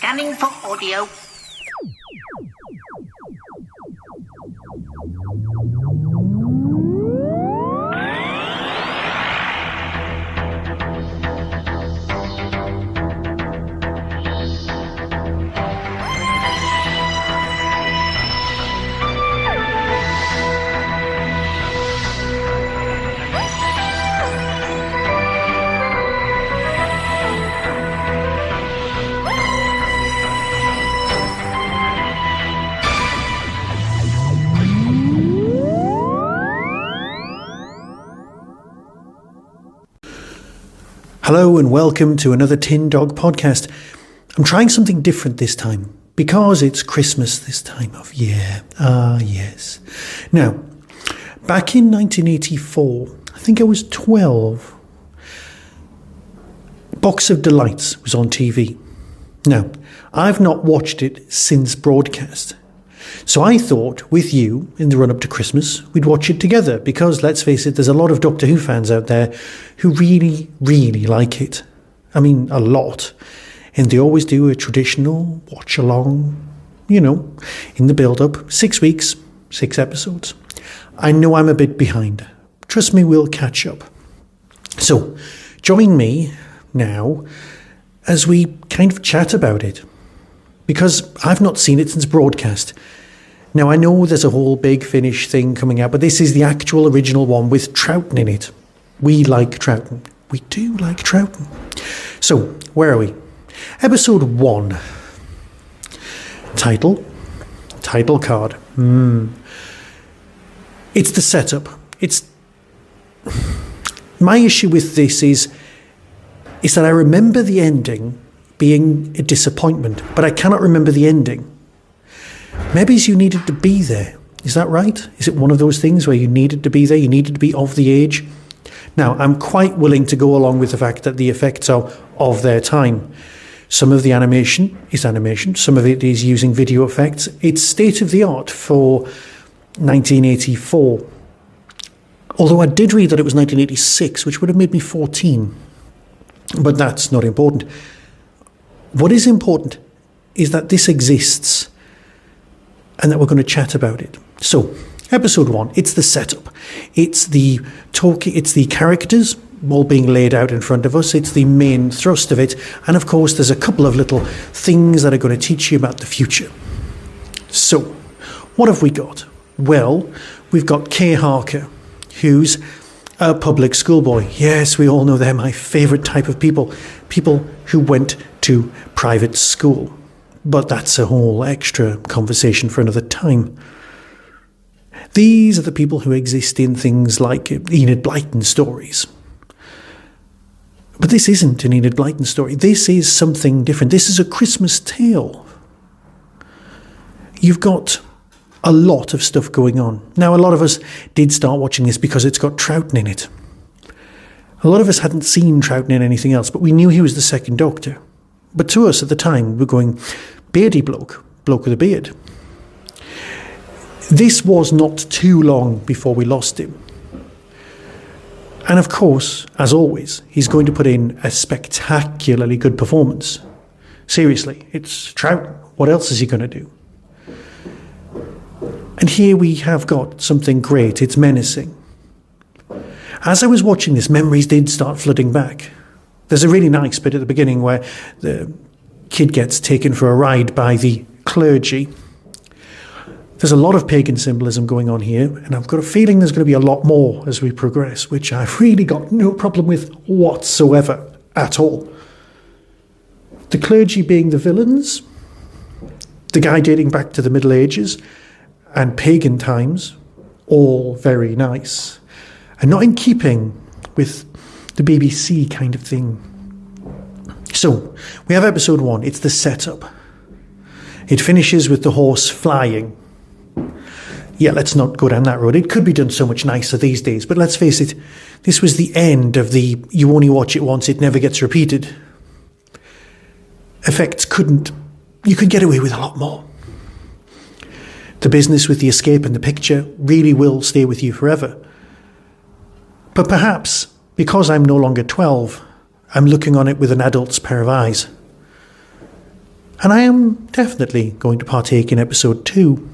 Scanning for audio. Hello and welcome to another Tin Dog podcast. I'm trying something different this time because it's Christmas this time of year. Ah, yes. Now, back in 1984, I think I was 12, Box of Delights was on TV. Now, I've not watched it since broadcast. So I thought with you in the run-up to Christmas, we'd watch it together because, let's face it, there's a lot of Doctor Who fans out there who really, really like it. I mean, a lot. And they always do a traditional watch-along, in the build-up. 6 weeks, 6 episodes. I know I'm a bit behind. Trust me, we'll catch up. So, join me now as we kind of chat about it. Because I've not seen it since broadcast. Now, I know there's a whole big Finnish thing coming out, but this is the actual original one with Troughton in it. We like Troughton. We do like Troughton. So, where are we? Episode 1. Title card. It's the setup. My issue with this is that I remember the ending being a disappointment, but I cannot remember the ending. Maybe you needed to be there. Is that right? Is it one of those things where you needed to be there? You needed to be of the age? Now, I'm quite willing to go along with the fact that the effects are of their time. Some of the animation is animation. Some of it is using video effects. It's state of the art for 1984. Although I did read that it was 1986, which would have made me 14. But that's not important. What is important is that this exists and that we're going to chat about it. So, episode 1, it's the setup. It's the characters all being laid out in front of us. It's the main thrust of it. And of course, there's a couple of little things that are going to teach you about the future. So, what have we got? Well, we've got Kay Harker, who's a public schoolboy. Yes, we all know they're my favourite type of people. People who went to private school. But that's a whole extra conversation for another time. These are the people who exist in things like Enid Blyton stories. But this isn't an Enid Blyton story. This is something different. This is a Christmas tale. You've got a lot of stuff going on. Now, a lot of us did start watching this because it's got Troughton in it. A lot of us hadn't seen Troughton in anything else, but we knew he was the second Doctor. But to us at the time, we were going, beardy bloke with a beard. This was not too long before we lost him. And of course, as always, he's going to put in a spectacularly good performance. Seriously, it's Troughton. What else is he going to do? And here we have got something great. It's menacing. As I was watching this, memories did start flooding back. There's a really nice bit at the beginning where the kid gets taken for a ride by the clergy. There's a lot of pagan symbolism going on here, and I've got a feeling there's going to be a lot more as we progress, which I've really got no problem with whatsoever at all. The clergy being the villains, the guy dating back to the Middle Ages and pagan times, all very nice, and not in keeping with the BBC kind of thing. So, we have episode 1. It's the setup. It finishes with the horse flying. Yeah, let's not go down that road. It could be done so much nicer these days, but let's face it, this was the end of the you only watch it once, it never gets repeated. Effects you could get away with a lot more. The business with the escape and the picture really will stay with you forever. But perhaps, because I'm no longer 12, I'm looking on it with an adult's pair of eyes. And I am definitely going to partake in episode 2.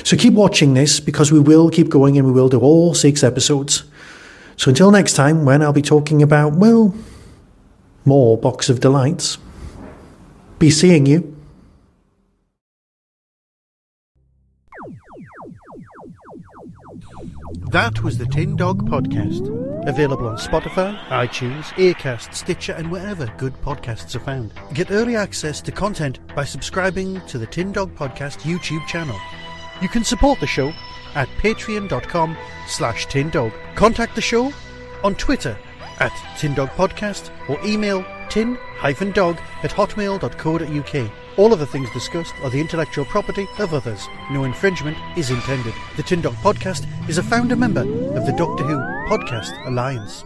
So keep watching this, because we will keep going and we will do all 6 episodes. So until next time, when I'll be talking about, well, more Box of Delights. Be seeing you. That was the Tin Dog Podcast. Available on Spotify, iTunes, Acast, Stitcher, and wherever good podcasts are found. Get early access to content by subscribing to the Tin Dog Podcast YouTube channel. You can support the show at patreon.com/tindog. Contact the show on Twitter at tindogpodcast or email tin-dog@hotmail.co.uk. All of the things discussed are the intellectual property of others. No infringement is intended. The Tin Dog Podcast is a founder member of the Doctor Who Podcast Alliance.